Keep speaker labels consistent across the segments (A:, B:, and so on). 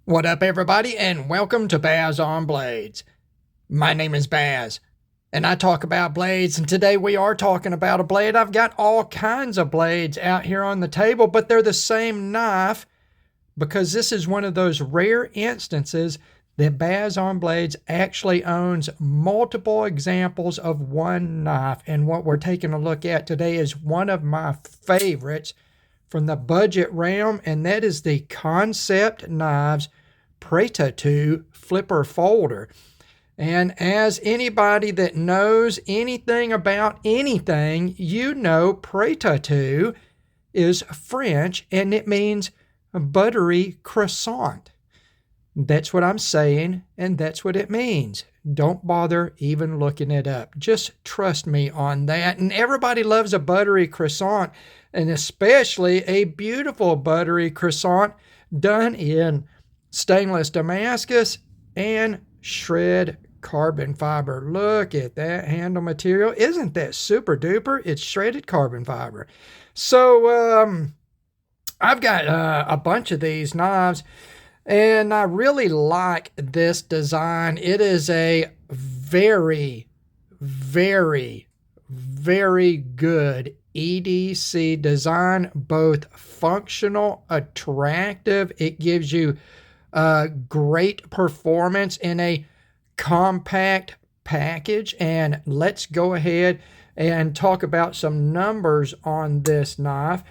A: What up, everybody, and welcome to Baz on Blades. My name is Baz, and I talk about blades, and today we are talking about a blade. I've got all kinds of blades out here on the table, but they're the same knife because this is one of those rare instances that Baz on Blades actually owns multiple examples of one knife, and what we're taking a look at today is one of my favorites from the budget realm, and that is the Kansept Knives Pretatout flipper folder. And as anybody that knows anything about anything, you know Pretatout is French and it means buttery croissant. That's what I'm saying, and that's what it means. Don't bother even looking it up. Just trust me on that. And everybody loves a buttery croissant, and especially a beautiful buttery croissant done in stainless Damascus and shred carbon fiber. Look at that handle material. Isn't that super duper? It's shredded carbon fiber. So I've got a bunch of these knives, and I really like this design. It is a very, very, very good EDC design, both functional, attractive. It gives you great performance in a compact package. And let's go ahead and talk about some numbers on this knife.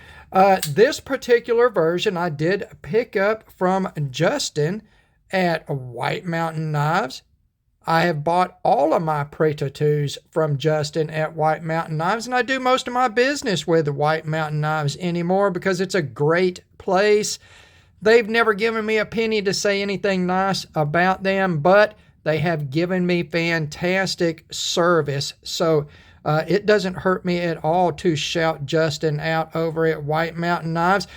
A: This particular version I did pick up from Justin at White Mountain Knives. I have bought all of my Pretatouts from Justin at White Mountain Knives, and I do most of my business with White Mountain Knives anymore because it's a great place. They've never given me a penny to say anything nice about them, but they have given me fantastic service. So it doesn't hurt me at all to shout Justin out over at White Mountain Knives.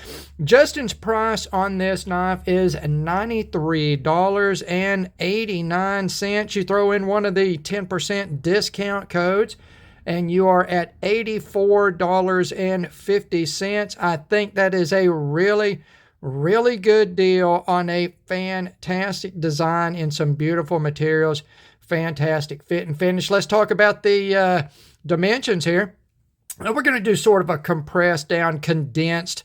A: Justin's price on this knife is $93.89. You throw in one of the 10% discount codes, and you are at $84.50. I think that is a really good deal on a fantastic design in some beautiful materials, fantastic fit and finish. Let's talk about the dimensions here. Now we're going to do sort of a compressed down, condensed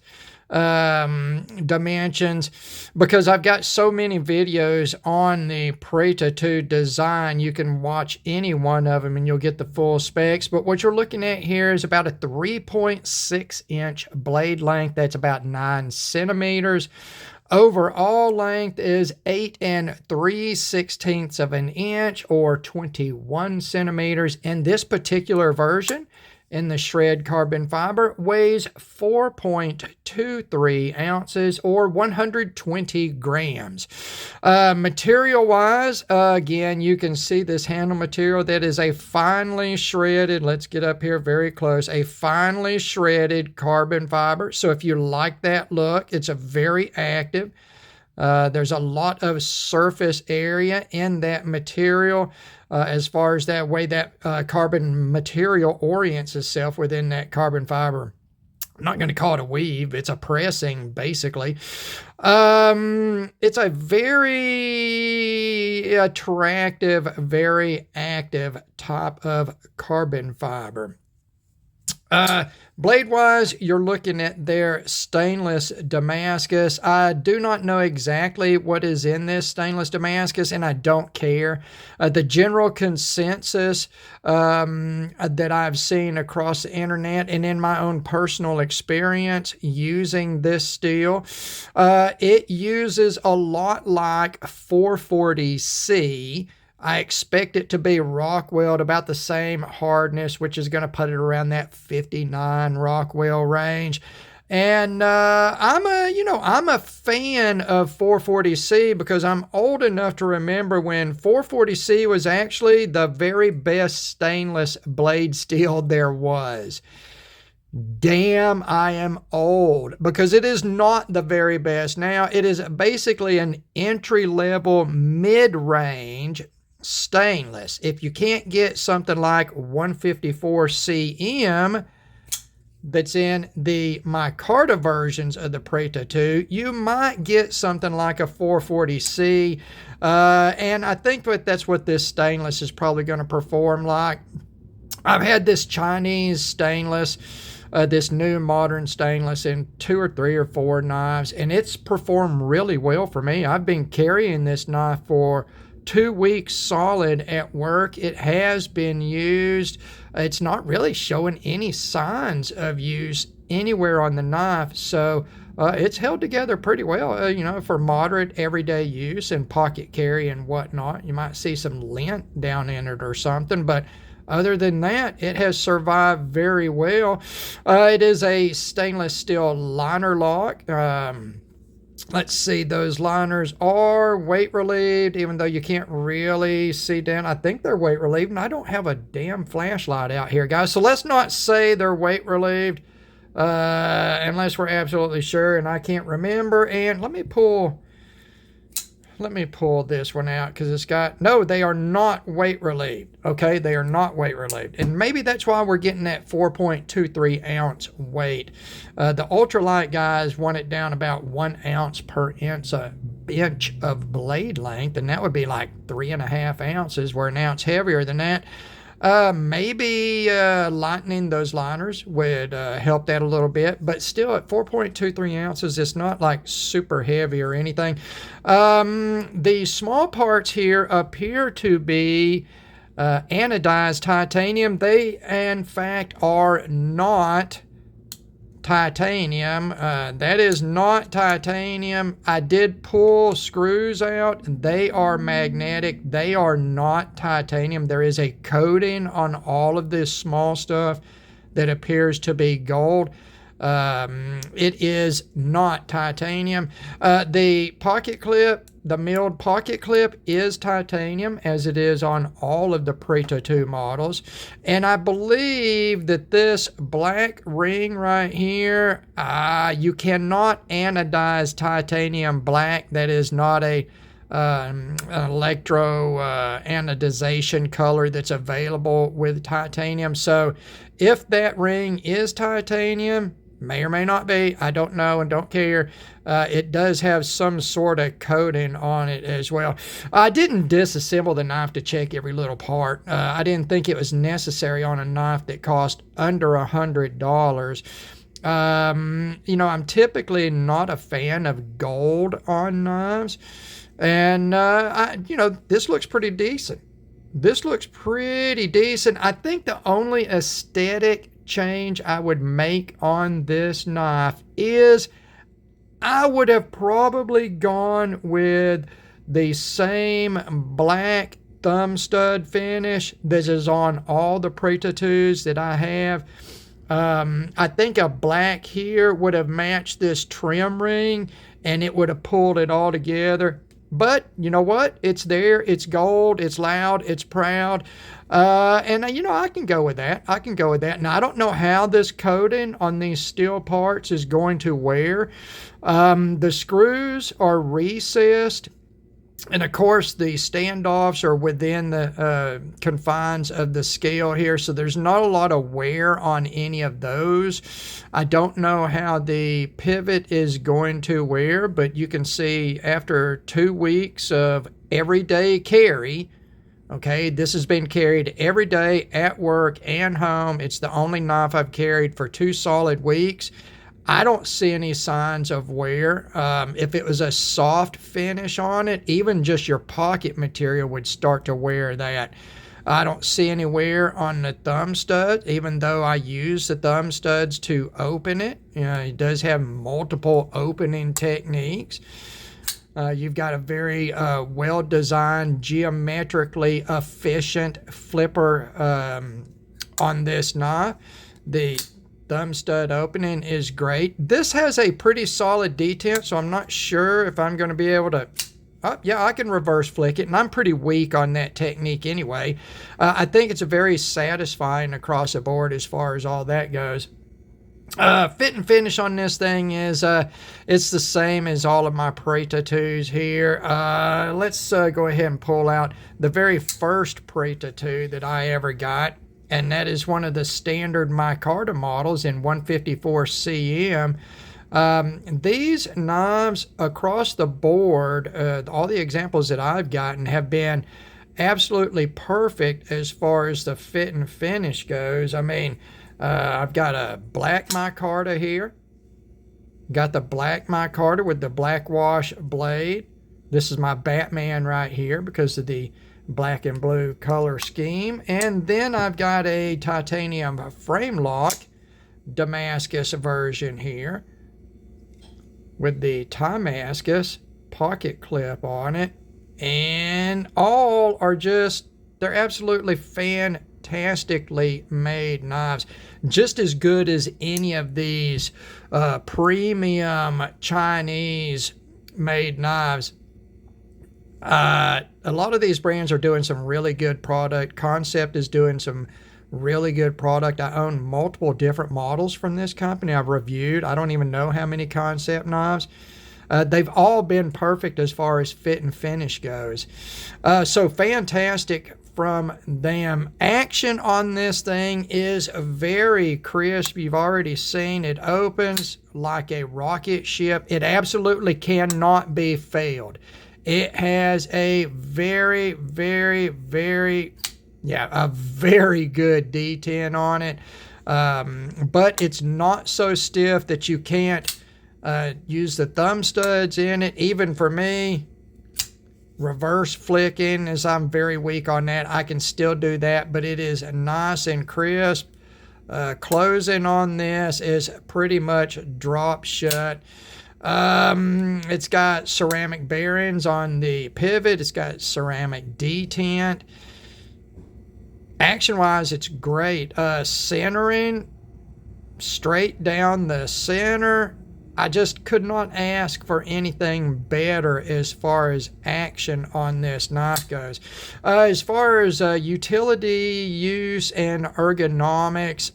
A: dimensions because I've got so many videos on the Pretatout design. You can watch any one of them and you'll get the full specs. But what you're looking at here is about a 3.6 inch blade length. That's about 9 centimeters. Overall length is 8 3/16 of an inch or 21 centimeters. And this particular version in the shred carbon fiber weighs 4.23 ounces or 120 grams. Material-wise, again, you can see this handle material that is a finely shredded, let's get up here very close, a finely shredded carbon fiber. So if you like that look, it's a very active. There's a lot of surface area in that material as far as that way that carbon material orients itself within that carbon fiber. I'm not going to call it a weave. It's a pressing, basically. It's a very attractive, very active type of carbon fiber. Blade-wise, you're looking at their stainless Damascus. I do not know exactly what is in this stainless Damascus, and I don't care. The general consensus that I've seen across the internet and in my own personal experience using this steel, it uses a lot like 440C. I expect it to be Rockwell about the same hardness, which is going to put it around that 59 Rockwell range. And I'm a fan of 440C because I'm old enough to remember when 440C was actually the very best stainless blade steel there was. Damn, I am old because it is not the very best. Now, it is basically an entry-level mid-range stainless. If you can't get something like 154 CM, that's in the micarta versions of the Pretatout, you might get something like a 440C. And I think that's what this stainless is probably going to perform like. I've had this Chinese stainless, this new modern stainless in 2 or 3 or 4 knives, and it's performed really well for me. I've been carrying this knife for 2 weeks solid at work. It has been used. It's not really showing any signs of use anywhere on the knife, so it's held together pretty well, for moderate everyday use and pocket carry and whatnot. You might see some lint down in it or something, but other than that, it has survived very well. It is a stainless steel liner lock. Let's see, those liners are weight relieved, even though you can't really see down. I think they're weight relieved, and I don't have a damn flashlight out here, guys. So let's not say they're weight relieved unless we're absolutely sure, and I can't remember. And let me pull this one out because it's got, no, they are not weight relieved. Okay, they are not weight relieved. And maybe that's why we're getting that 4.23 ounce weight. The ultralight guys want it down about 1 ounce per inch of blade length, and that would be like 3.5 ounces. We're an ounce heavier than that. Maybe lightening those liners would help that a little bit, but still at 4.23 ounces, it's not like super heavy or anything. The small parts here appear to be anodized titanium. They, in fact, are not titanium. That is not titanium. I did pull screws out. They are magnetic. They are not titanium. There is a coating on all of this small stuff that appears to be gold. It is not titanium. The pocket clip, the milled pocket clip, is titanium, as it is on all of the Pretatout models. And I believe that this black ring right here, you cannot anodize titanium black. That is not an electro anodization color that's available with titanium. So if that ring is titanium, may or may not be, I don't know and don't care. It does have some sort of coating on it as well. I didn't disassemble the knife to check every little part. I didn't think it was necessary on a knife that cost under $100. I'm typically not a fan of gold on knives, and this looks pretty decent. This looks pretty decent. I think the only aesthetic change I would make on this knife is I would have probably gone with the same black thumb stud finish that is on all the Pretatouts that I have. I think a black here would have matched this trim ring, and it would have pulled it all together. But you know what? It's there. It's gold. It's loud. It's proud. And I can go with that. I can go with that. Now, I don't know how this coating on these steel parts is going to wear. The screws are recessed. And of course, the standoffs are within the confines of the scale here, so there's not a lot of wear on any of those. I don't know how the pivot is going to wear, but you can see after 2 weeks of everyday carry, okay, this has been carried every day at work and home. It's the only knife I've carried for 2 solid weeks. I don't see any signs of wear. If it was a soft finish on it, even just your pocket material would start to wear that. I don't see any wear on the thumb stud, even though I use the thumb studs to open it. It does have multiple opening techniques. You've got a very well-designed, geometrically efficient flipper on this knife. The thumb stud opening is great. This has a pretty solid detent, so I'm not sure if I'm going to be able to... yeah, I can reverse flick it, and I'm pretty weak on that technique anyway. I think it's a very satisfying across the board as far as all that goes. Fit and finish on this thing is it's the same as all of my Pretatouts here. Let's go ahead and pull out the very first Pretatout that I ever got. and that is one of the standard micarta models in 154 cm. These knives across the board, all the examples that I've gotten have been absolutely perfect as far as the fit and finish goes. I mean, I've got a black micarta here. Got the black micarta with the black wash blade. This is my Batman right here because of the black and blue color scheme. And then I've got a titanium frame lock Damascus version here with the Damascus pocket clip on it. And all are just, they're absolutely fantastically made knives. Just as good as any of these premium Chinese made knives. A lot of these brands are doing some really good product. Kansept is doing some really good product. I own multiple different models from this company. I've reviewed, I don't even know how many Kansept knives. They've all been perfect as far as fit and finish goes. So fantastic from them. Action on this thing is very crisp. You've already seen it opens like a rocket ship. It absolutely cannot be failed. It has a very, very, very, a very good D10 on it. But it's not so stiff that you can't use the thumb studs in it. Even for me, reverse flicking, as I'm very weak on that, I can still do that, but it is nice and crisp. Closing on this is pretty much drop shut. It's got ceramic bearings on the pivot. It's got ceramic detent. Action wise, it's great. Centering straight down the center. I just could not ask for anything better as far as action on this knife goes. As far as utility, use, and ergonomics,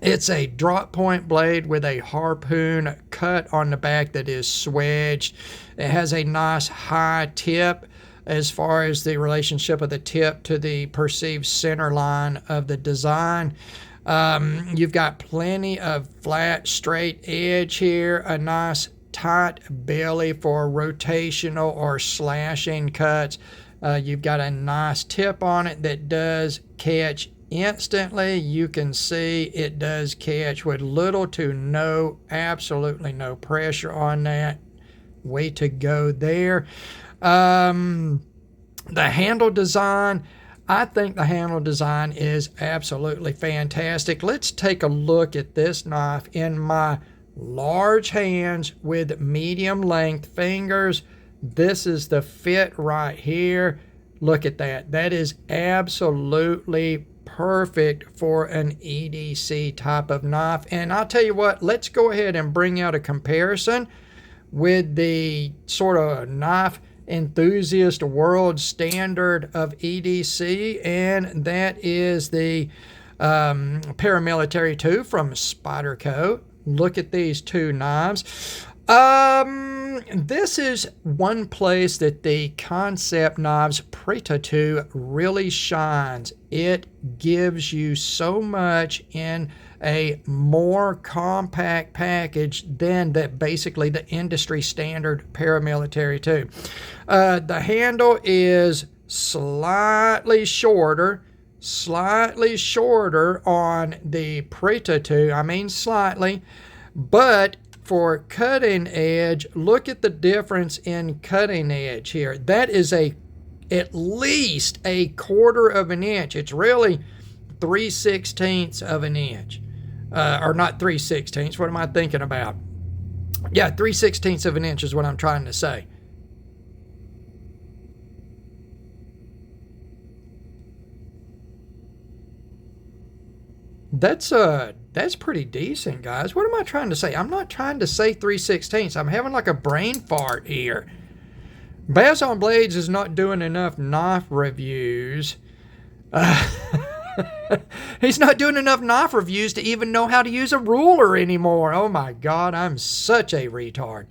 A: it's a drop point blade with a harpoon cut on the back that is swedged. It has a nice high tip as far as the relationship of the tip to the perceived center line of the design. You've got plenty of flat, straight edge here, a nice tight belly for rotational or slashing cuts. You've got a nice tip on it that does catch instantly. You can see it does catch with little to no, absolutely no pressure on that. Way to go there. The handle design, I think the handle design is absolutely fantastic. Let's take a look at this knife in my large hands with medium length fingers. This is the fit right here. Look at that. That is absolutely perfect for an EDC type of knife. And I'll tell you what, let's go ahead and bring out a comparison with the sort of knife enthusiast world standard of EDC, and that is the Paramilitary 2 from Spyderco. Look at these two knives. This is one place that the Kansept Knives Pretatout really shines. It gives you so much in a more compact package than that basically the industry standard Paramilitary 2. The handle is slightly shorter on the Pretatout. I mean slightly, but for cutting edge, look at the difference in cutting edge here. That is at least a quarter of an inch. It's really 3/16 of an inch. Or not 3/16. What am I thinking about? Yeah, 3/16 of an inch is what I'm trying to say. That's pretty decent, guys. What am I trying to say? I'm not trying to say 3/16. I'm having like a brain fart here. Bass on Blades is not doing enough knife reviews. He's not doing enough knife reviews to even know how to use a ruler anymore. Oh my God, I'm such a retard.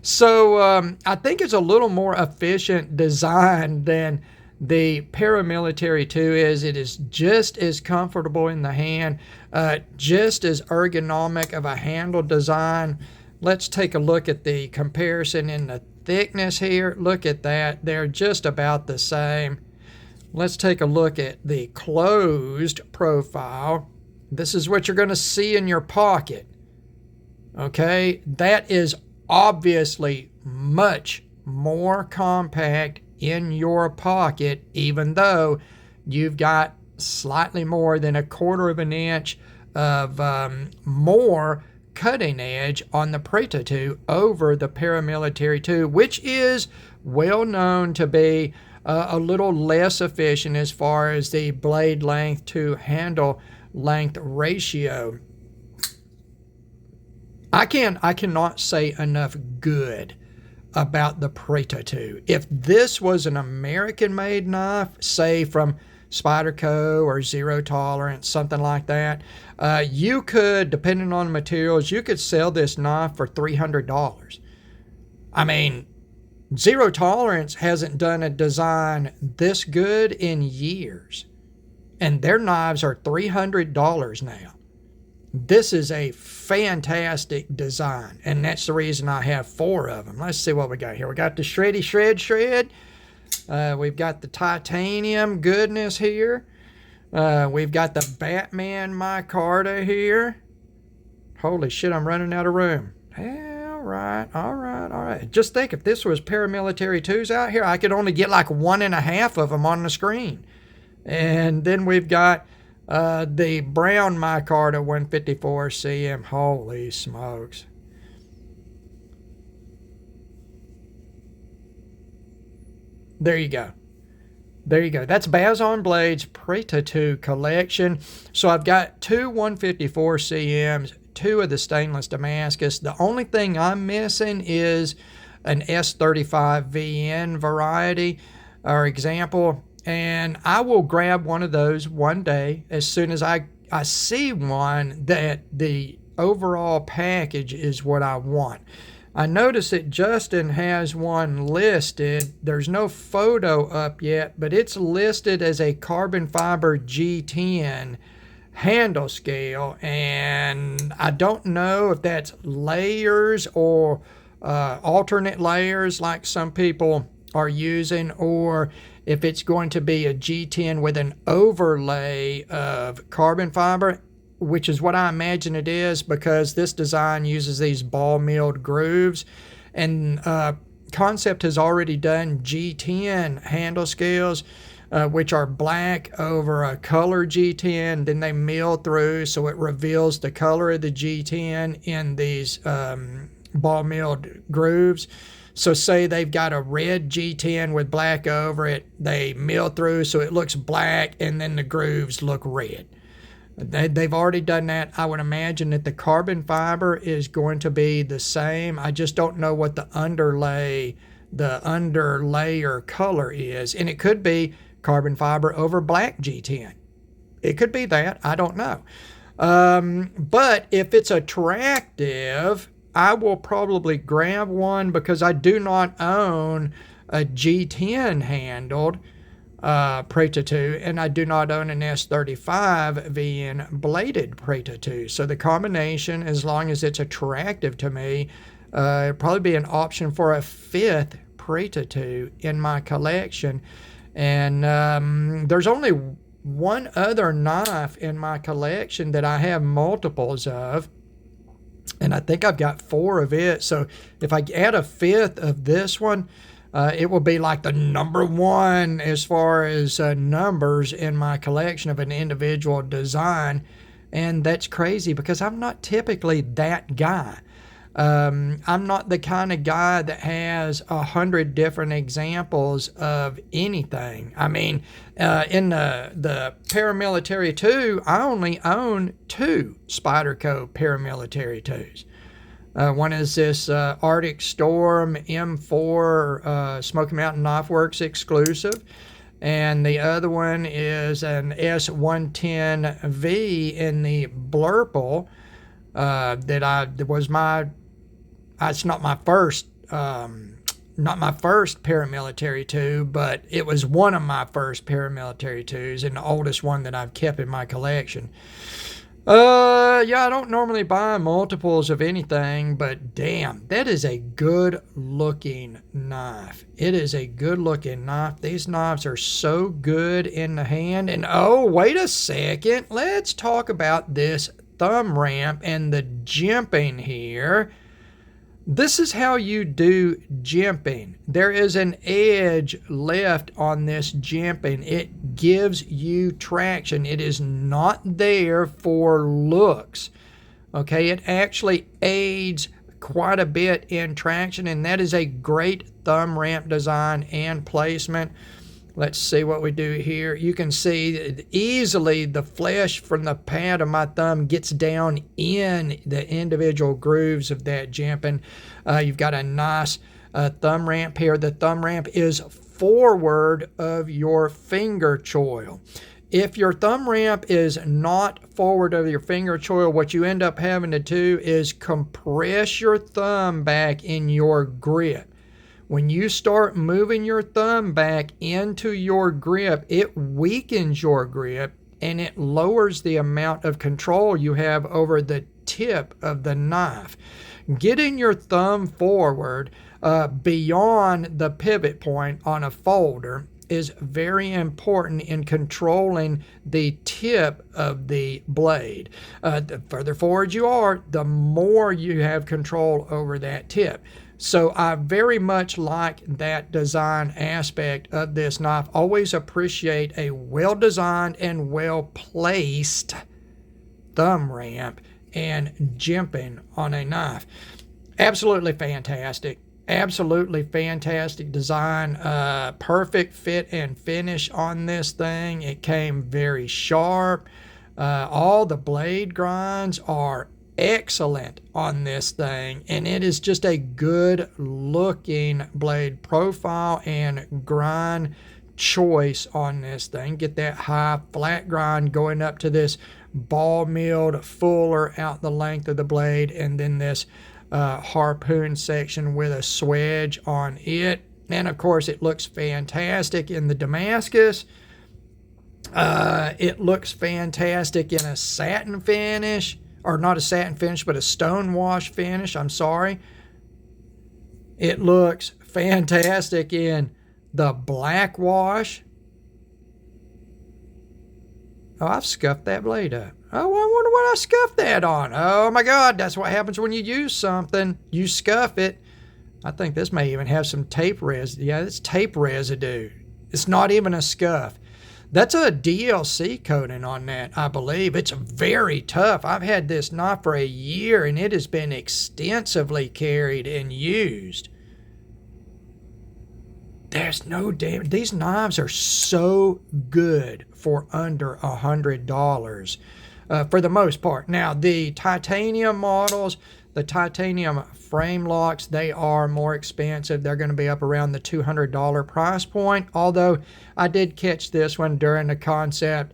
A: So I think it's a little more efficient design than the paramilitary 2 is. It is just as comfortable in the hand, just as ergonomic of a handle design. Let's take a look at the comparison in the thickness here. Look at that. They're just about the same. Let's take a look at the closed profile. This is what you're going to see in your pocket. Okay, that is obviously much more compact in your pocket, even though you've got slightly more than 1/4 of an inch of more cutting edge on the Pretatout over the paramilitary 2, which is well known to be a little less efficient as far as the blade length to handle length ratio. I cannot say enough good about the Pretatout. If this was an American-made knife, say from Spyderco or Zero Tolerance, something like that, you could, depending on the materials, you could sell this knife for $300. I mean, Zero Tolerance hasn't done a design this good in years, and their knives are $300 now. This is a fantastic design, and that's the reason I have 4 of them. Let's see what we got here. We got the shred. We've got the titanium goodness here. We've got the Batman micarta here. Holy shit, I'm running out of room. All right. Just think, if this was paramilitary 2s out here, I could only get like 1.5 of them on the screen. And then we've got the brown micarta 154 CM. Holy smokes. There you go. That's Baz on Blades Pretatout collection. So I've got 2 154 CMs, 2 of the stainless Damascus. The only thing I'm missing is an S35 VN variety or example. And I will grab one of those one day as soon as I see one that the overall package is what I want. I notice that Justin has one listed. There's no photo up yet, but it's listed as a carbon fiber G10 handle scale. And I don't know if that's layers or alternate layers like some people are using, or if it's going to be a G10 with an overlay of carbon fiber, which is what I imagine it is, because this design uses these ball milled grooves. And Kansept has already done G10 handle scales, which are black over a color G10. Then they mill through so it reveals the color of the G10 in these ball milled grooves. So say they've got a red G10 with black over it, they mill through so it looks black, and then the grooves look red. They've already done that. I would imagine that the carbon fiber is going to be the same. I just don't know what the underlayer color is. And it could be carbon fiber over black G10. It could be that. I don't know. But if it's attractive, I will probably grab one, because I do not own a G10 handled Pretatout, and I do not own an S35 VN bladed Pretatout. So the combination, as long as it's attractive to me, it'd probably be an option for a 5th Pretatout in my collection. And there's only one other knife in my collection that I have multiples of, and I think I've got 4 of it. So if I add a 5th of this one, it will be like the number 1 as far as numbers in my collection of an individual design. And that's crazy, because I'm not typically that guy. I'm not the kind of guy that has 100 different examples of anything. I mean, in the paramilitary 2, I only own 2 Spyderco paramilitary 2s. One is this Arctic Storm M4 Smoky Mountain Knife Works exclusive, and the other one is an S110V in the Blurple it's not my first not my first paramilitary tool, but it was one of my first paramilitary tools and the oldest one that I've kept in my collection. Yeah, I don't normally buy multiples of anything, but damn, that is a good looking knife. It is a good looking knife. These knives are so good in the hand. And oh, wait a second. Let's talk about this thumb ramp and the jimping here. This is how you do jimping. There is an edge left on this jimping. It gives you traction. It is not there for looks. Okay, it actually aids quite a bit in traction, and that is a great thumb ramp design and placement. Let's see what we do here. You can see easily the flesh from the pad of my thumb gets down in the individual grooves of that jimping. You've got a nice thumb ramp here. The thumb ramp is forward of your finger choil. If your thumb ramp is not forward of your finger choil, what you end up having to do is compress your thumb back in your grip. When you start moving your thumb back into your grip, it weakens your grip and it lowers the amount of control you have over the tip of the knife. Getting your thumb forward beyond the pivot point on a folder is very important in controlling the tip of the blade. The further forward you are, the more you have control over that tip. So I very much like that design aspect of this knife. Always appreciate a well-designed and well-placed thumb ramp and jimping on a knife. Absolutely fantastic. Absolutely fantastic design. Perfect fit and finish on this thing. It came very sharp. All the blade grinds are excellent on this thing, and it is just a good looking blade profile and grind choice on this thing. Get that high flat grind going up to this ball milled fuller out the length of the blade, and then this harpoon section with a swedge on it. And of course it looks fantastic in the Damascus. It looks fantastic in a satin finish, or not a satin finish, but a stone wash finish. I'm sorry. It looks fantastic in the black wash. Oh, I've scuffed that blade up. Oh, I wonder what I scuffed that on. Oh my God, that's what happens when you use something. You scuff it. I think this may even have some tape residue. Yeah, it's tape residue. It's not even a scuff. That's a DLC coating on that, I believe. It's very tough. I've had this knife for a year, and it has been extensively carried and used. There's no damn. These knives are so good for under $100 for the most part. Now, the titanium models, the titanium frame locks, they are more expensive. They're going to be up around the $200 price point. Although I did catch this one during the Kansept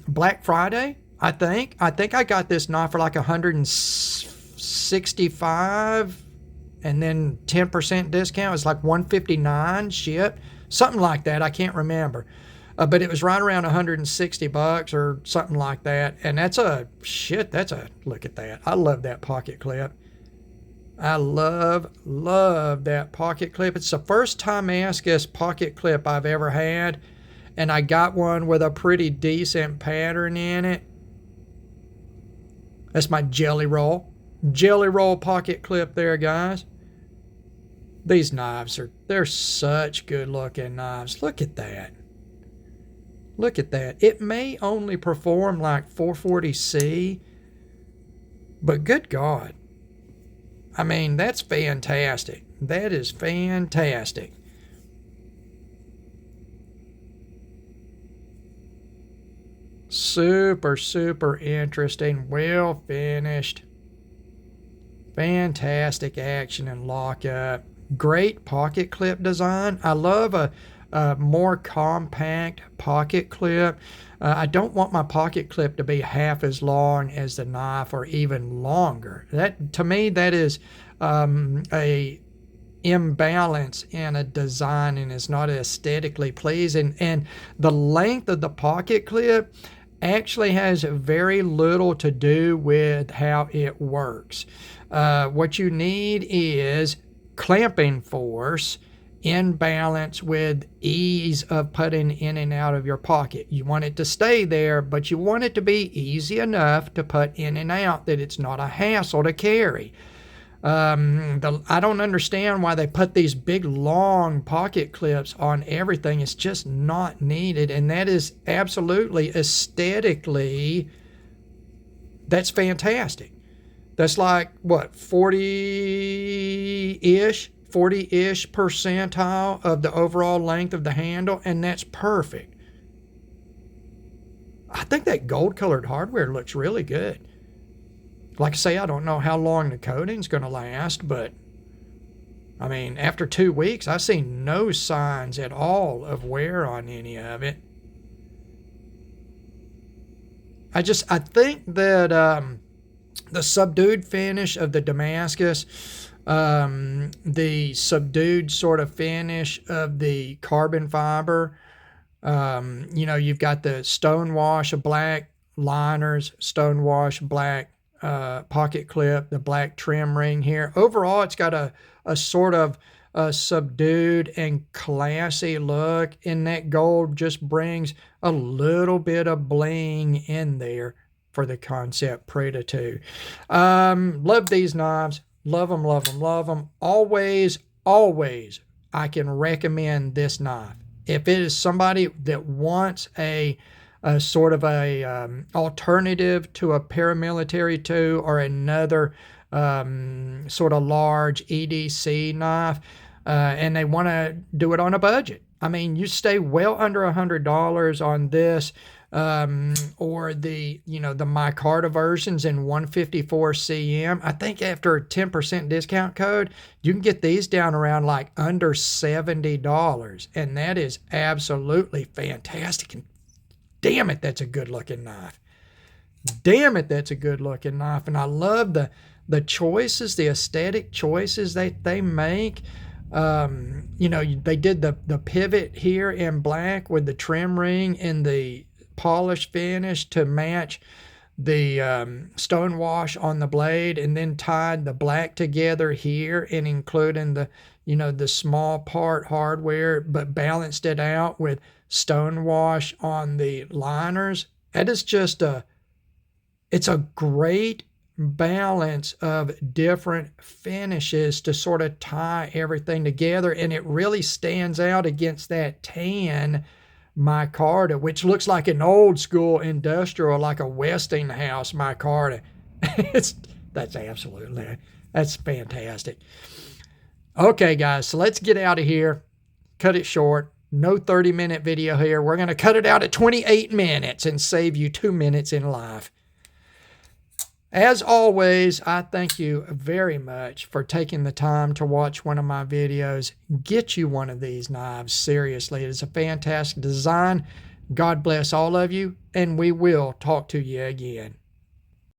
A: Black Friday, I think. I got this knife for like $165, and then 10% discount. It's like $159 shipped, something like that. I can't remember. But it was right around $160 or something like that. And look at that. I love that pocket clip. I love that pocket clip. It's the first Damascus pocket clip I've ever had. And I got one with a pretty decent pattern in it. That's my Jelly Roll pocket clip there, guys. These knives they're such good looking knives. Look at that. Look at that. It may only perform like 440C, but good God. I mean, that's fantastic. That is fantastic. Super, super interesting. Well finished. Fantastic action and lockup. Great pocket clip design. I love a more compact pocket clip. I don't want my pocket clip to be half as long as the knife or even longer. That, to me, that is a imbalance in a design and is not aesthetically pleasing. And the length of the pocket clip actually has very little to do with how it works. What you need is clamping force in balance with ease of putting in and out of your pocket. You want it to stay there, but you want it to be easy enough to put in and out that it's not a hassle to carry. I don't understand why they put these big long pocket clips on everything. It's just not needed, and that is absolutely aesthetically, that's fantastic. That's like what, 40-ish percentile of the overall length of the handle, and that's perfect. I think that gold colored hardware looks really good. Like I say, I don't know how long the coating's going to last, but I mean, after 2 weeks, I see no signs at all of wear on any of it. I think that the subdued finish of the Damascus, the subdued sort of finish of the carbon fiber, you've got the stonewash of black liners, stonewash black pocket clip, the black trim ring here. Overall, it's got a sort of a subdued and classy look, and that gold just brings a little bit of bling in there for the Kansept Pretatout. Love these knives. Love them, love them, love them. Always, always, I can recommend this knife. If it is somebody that wants a sort of a alternative to a paramilitary tool or another sort of large EDC knife, and they want to do it on a budget. I mean, you stay well under $100 on this, or the micarta versions in 154 cm. I think after a 10% discount code, you can get these down around like under $70, and that is absolutely fantastic. And damn it, that's a good looking knife. Damn it, that's a good looking knife. And I love the choices, the aesthetic choices they make. They did the pivot here in black with the trim ring and the polished finish to match the stonewash on the blade, and then tied the black together here and including the small part hardware, but balanced it out with stonewash on the liners. That is just it's a great balance of different finishes to sort of tie everything together, and it really stands out against that tan micarta, which looks like an old school industrial, like a Westinghouse micarta. That's fantastic. Okay, guys, so let's get out of here. Cut it short. No 30-minute video here. We're going to cut it out at 28 minutes and save you 2 minutes in life. As always, I thank you very much for taking the time to watch one of my videos. Get you one of these knives. Seriously, it is a fantastic design. God bless all of you, and we will talk to you again.